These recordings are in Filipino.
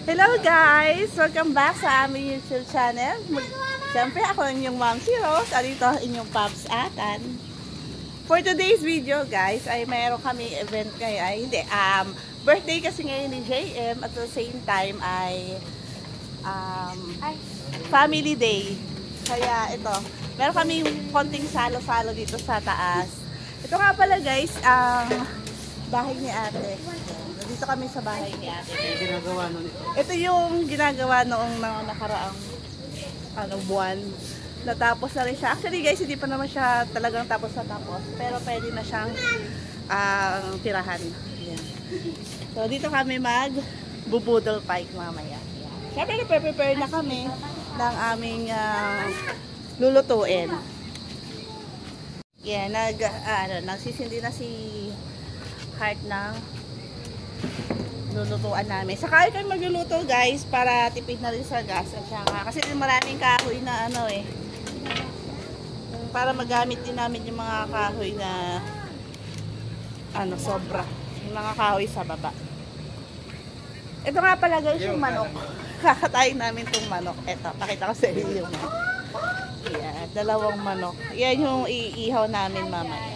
Hello guys! Welcome back sa aming YouTube channel. Siyempre ako ang inyong Ma'am si Rose. At ito ang inyong Pops Atan. For today's video guys, ay mayroon kami event ngayon. Ay hindi, birthday kasi ngayon ni JM. At the same time ay family day. Kaya ito, meron kami konting salo-salo dito sa taas. Ito nga pala guys, ang bahay ni ate. Dito kami sa bahay ni ate. Ginagawa nun ito. Ito yung ginagawa noong nakaraang buwan. Natapos na rin siya. Actually guys, hindi pa naman siya talagang tapos na tapos. Pero pwede na siyang tirahan. Yan. So dito kami mag-bubudol pike mamaya. Siyempre na-prepare na kami ng aming lulutuin. Yan, nagsisindi na si Heart ng lulutuan namin. Saka kayo magluluto guys para tipid na rin sa gas at saka kasi maraming kahoy na para magamit din namin yung mga kahoy na sobra. Yung mga kahoy sa baba. Ito nga pala guys yung manok. Kakatayin namin tong manok. Ito, pakita ko sa inyo yung manok. Yeah, dalawang manok. Yan yung iihaw namin mamaya.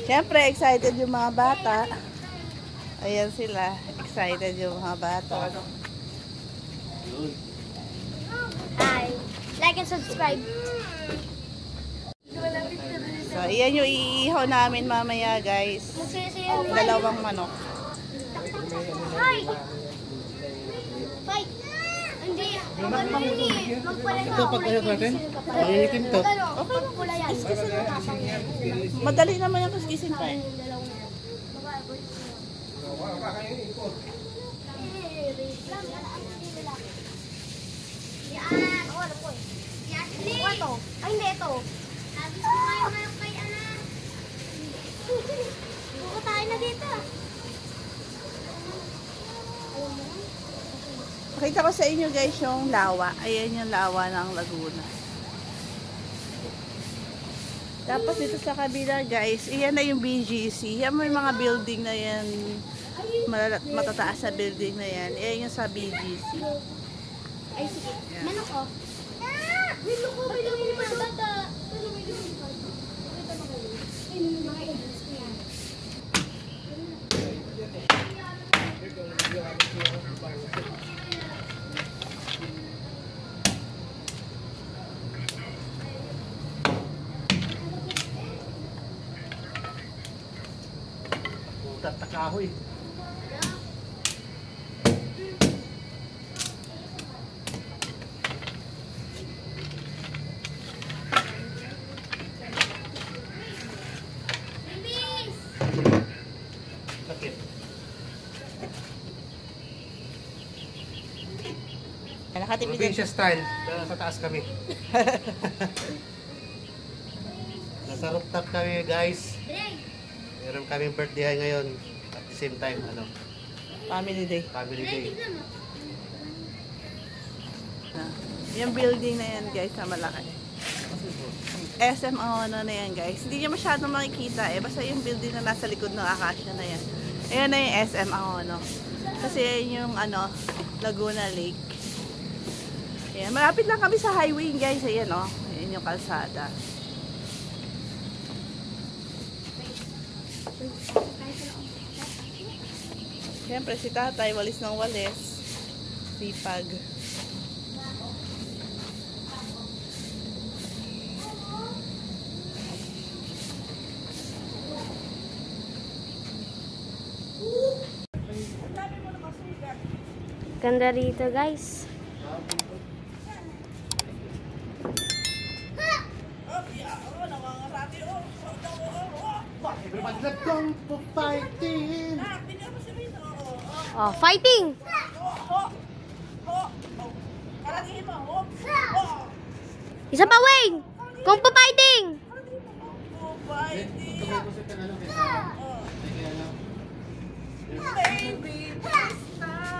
Siyempre, excited yung mga bata. Ayan sila. Excited yung mga bata. Hi. Like and subscribe. So, ayan yung iihaw namin mamaya, guys. Dalawang manok. Hi. Fight. Hindi. Ito pag ayaw natin, malilikim to. Okay lang. Madali naman yung kaskisin pa eh. Ay, hindi ito. Sabi ko kayo kay Ana. Buko tayo na dito. Pakita ko sa inyo guys yung lawa. Ayan yung lawa ng Laguna. Tapos dito sa kabila guys, iyan na yung BGC. Yan may mga building na yan. Matataas na building na yan. Iyan yung sa BGC. Ay, sige. Manok ko. Manok ko. May lumang bata. Tatakahoy. Bakit? Nakatipid Provincia style. Sa taas kami. Nasa rooftop kami guys. Meron kaming birthday ngayon. At the same time, Family day. family day. Yung building na yan guys na malaki. SM na yan guys. Hindi nyo masyadong makikita eh. Basta yung building na nasa likod ng Acacia na yan. Ayan na yung SM Kasi yan yung Laguna Lake. Ayan. Malapit lang kami sa highway guys. Ayan Ayan yung kalsada. Siyempre si tatay walis ng walis. Sipag. Ganda rito, guys. Everybody, let's go for fighting! Oh, fighting! Isa pa, Wayne! Kung pa fighting!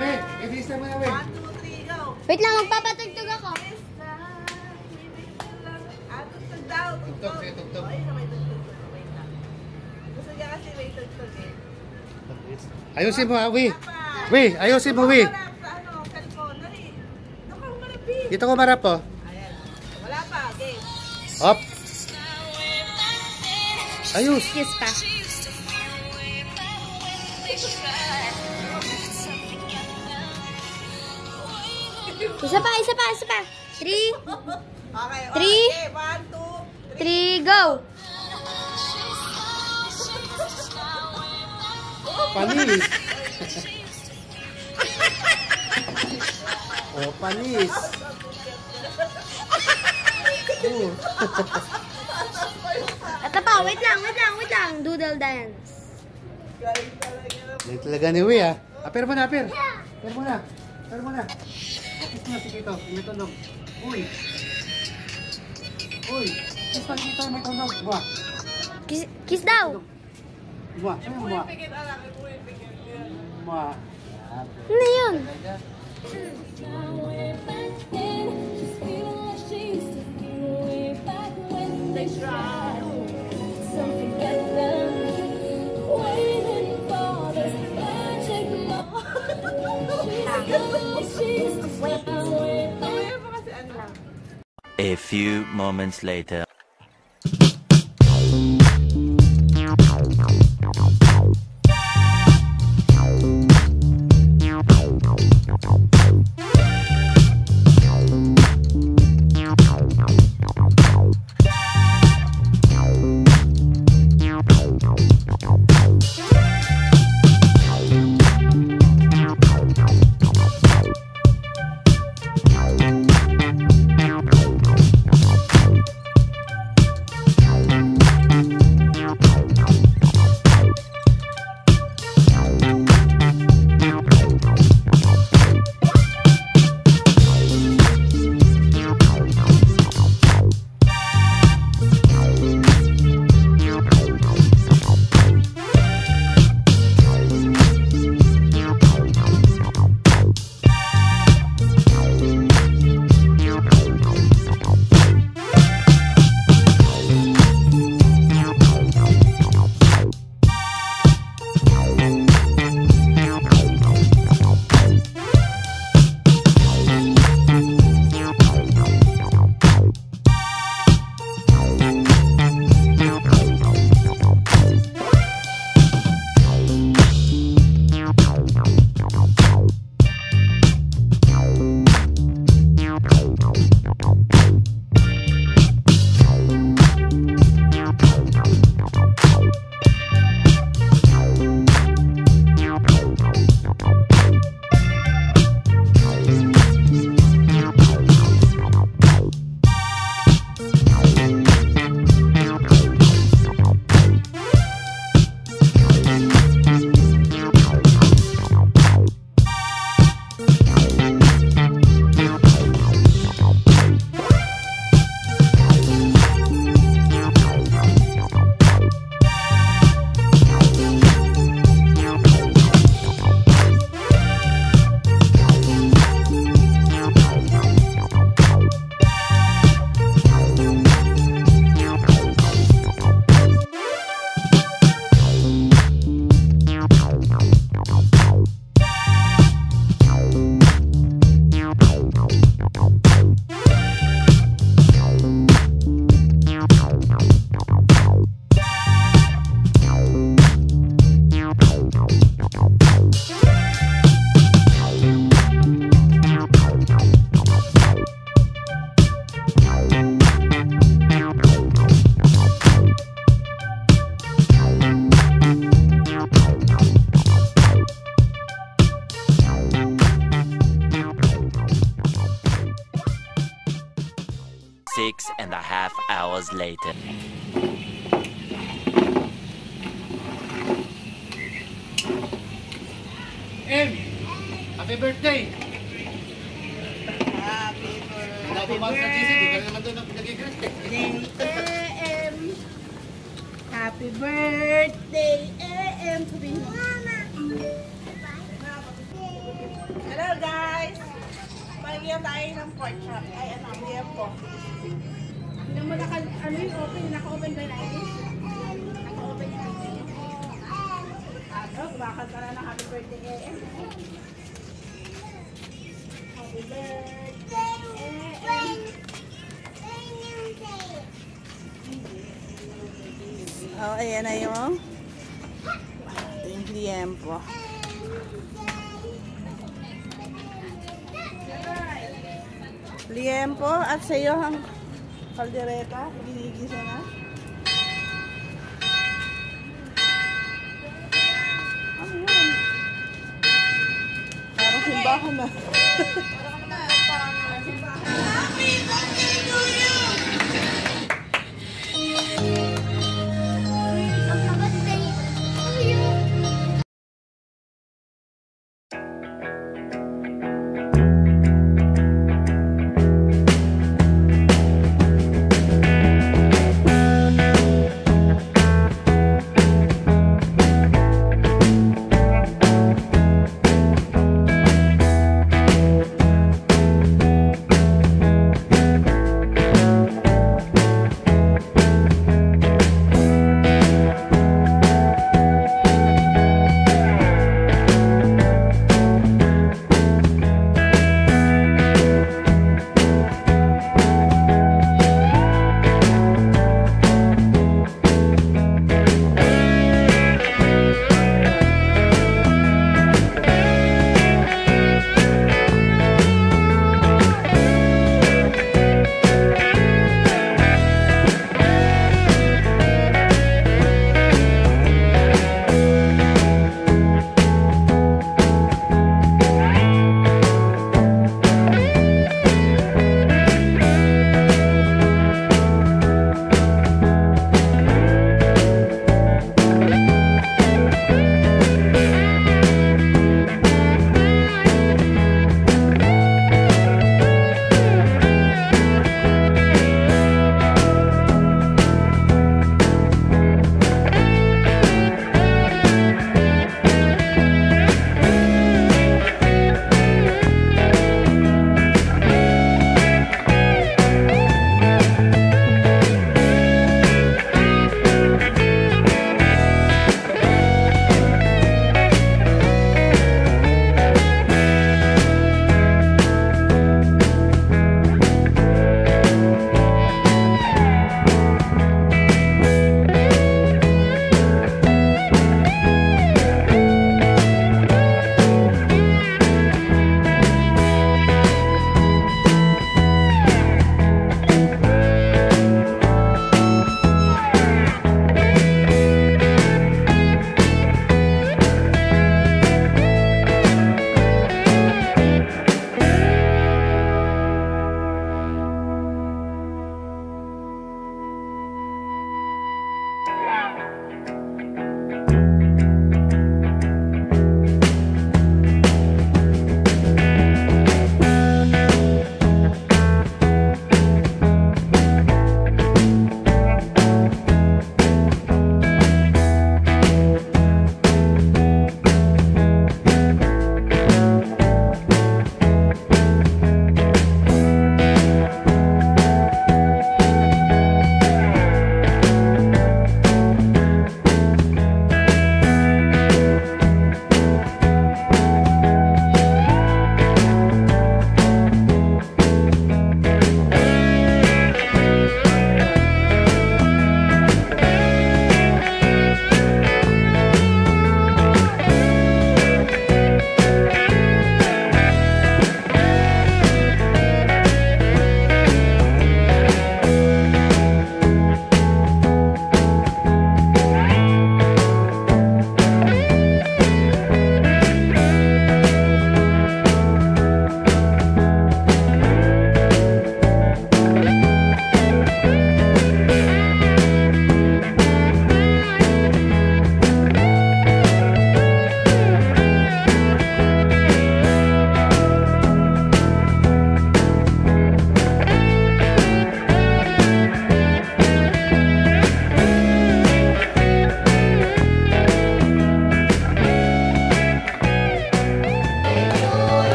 Hey, ibig mo na, wait. 1, 2, 3, go! Wait lang, magpapatugtog daw. Tugtog, sige, tugtog. Ay, may tugtog. Wait lang. Gusto niya kasi may tugtog eh. Ayusin mo, Wi. Wi, ayusin mo, Wi. Wala pa, ano, kalkon. Nari. Doon ka humarap eh. Dito ko marap po. Ayan. Wala pa, okay. Hop. Ayos. Kiss pa. Isa pa, isa pa, isa pa. 3, Okay, Three. okay. 1, 2, 3, go! Panis. Oh, panis. Oh. Ito pa, wait lang. Doodle dance. galing talaga. Yan talaga ni Wi, ah. Pero mo na, pero. Pero mo na. Pero mo na. Kiss mo na si Kito. May tunog. Uy. Uy. Kiss mo si Kito. May tunog. Buwa. Kiss daw. Buwa. Saan yung buwa? Pigit alam, pigit. Buwa. Ano yun? A few moments later. Six and a half hours later. Em! Happy birthday! Happy Happy birthday! Di ka naman doon nag-greet eh. AM. Happy birthday, AM. Sabihin mo. Hello guys! Pagyan tayo ng pork chop. Ay, ano, hindi yan po. Tingnan mo ano yung open, naka-open ba yung Irish? Naka-open yung Irish. Kumakanta na ng happy birthday AM. Happy birthday AM. Oh, ayan na yung liempo. Liempo at sa iyo ang kaldereta, ginigisa na. Ano yun? Parang simbahan na.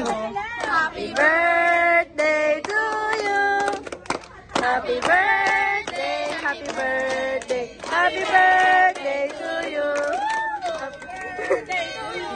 naman. Happy birthday to you. Happy birthday, happy birthday, happy birthday to you. Happy birthday to you.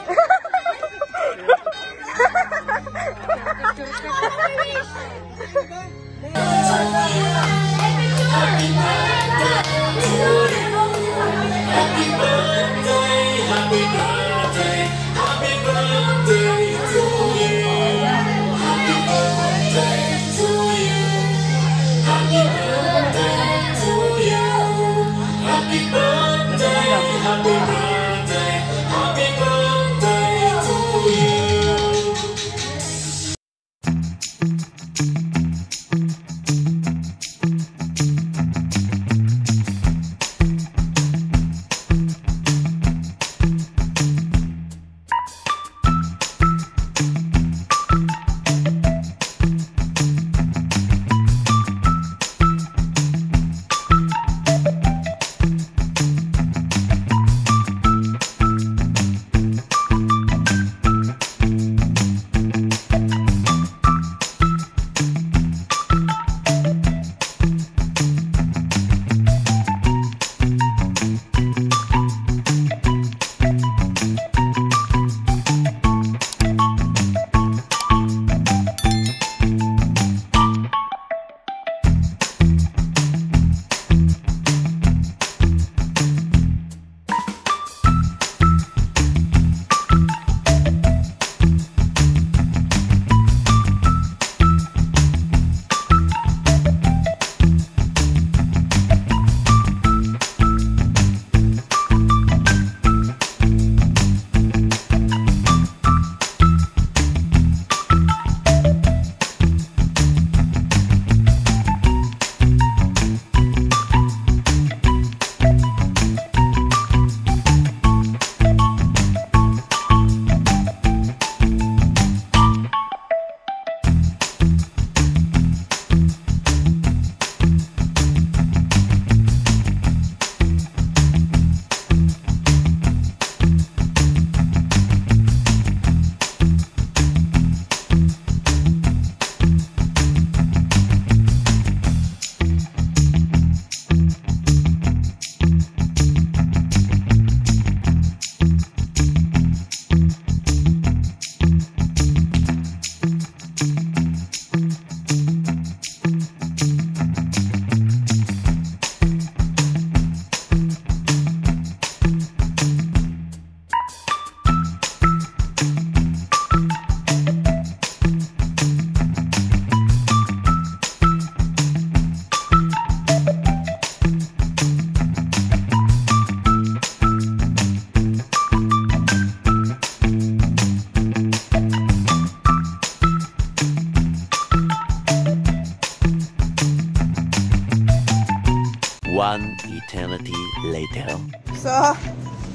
One eternity later. So,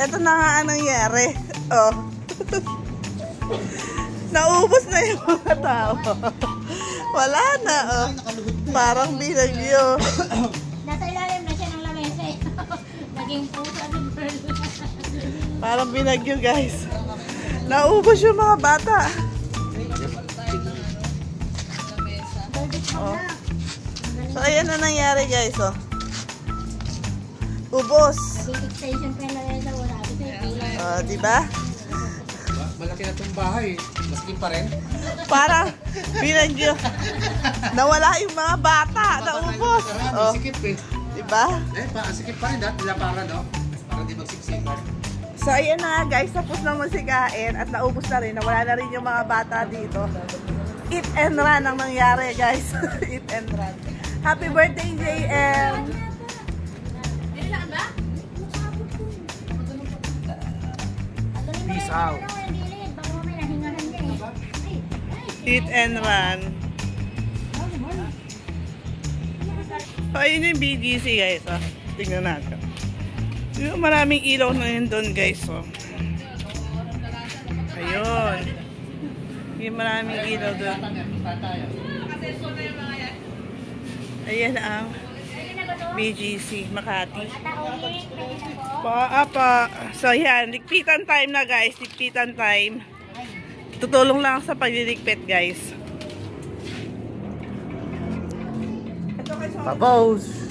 eto na nga ang nangyari. Oh. Naubos na yung mga tao. Wala na, oh. Parang binagyo. Nasa ilalim na siya ng lamesa eh. Naging pusa ni Pearl. Parang binagyo, guys. Naubos yung mga bata. Oh. So, ayan na nangyari, guys, oh. Ubos. Naging extension pa yung lamesa. Wala ko sa'yo. Diba? Malaki na itong bahay. Maski pa rin. Parang binagyo. Nawala yung mga bata. Naubos. Oh. Sikip eh. Diba? Sikip pa rin. Dila para no? Para di magsiksikan. So, ayan na guys. Tapos na masikain at naubos na rin. Nawala na rin yung mga bata dito. Eat and run ang nangyari, guys. Eat and run. Happy birthday, JM! Peace out. Eat and run. So, ayun yung BGC, guys. Oh. Tingnan natin. Yung maraming ilaw na yun doon, guys. Oh. Ayun. Yung maraming ilaw doon. Ayan ang BGC Makati. Pa. So, yan. Ligpitan time na, guys. Ligpitan time. Tutulong lang sa pagliligpit, guys. Pa-pose!